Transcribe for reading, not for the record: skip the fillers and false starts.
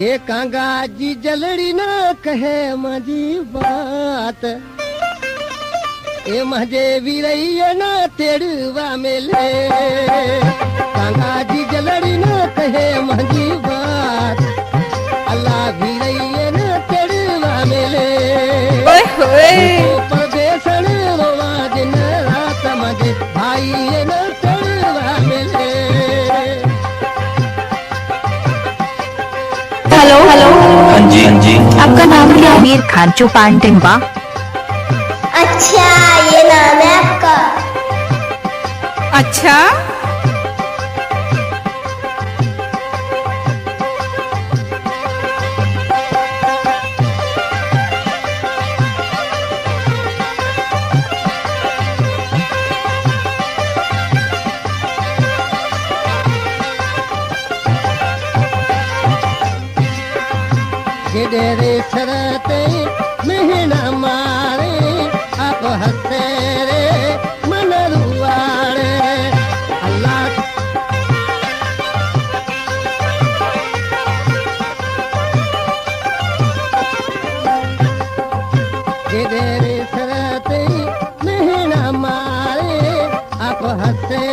એ કાંગાજી જલડી ના કહે માજી વાત એ મજે વીરૈયા ના તેડવા મેલે કાંગાજી જલડી ના કહે માજી વાત અલ્લાહ વીરૈયા ના તેડવા મેલે ઓય હોય પરદેસણ રોવા દિન રાત મજે ભાઈ ના તેડવા મેલે। हेलो हेलो हाँ जी आपका नाम क्या है? मीर खान चौपान टिम्बा। अच्छा ये नाम है आपका। अच्छा डेरे शरते महीना मारे आप हंसे रे मन रुआड़े अल्लाह डेरे शरते महीना मारे आप हंसे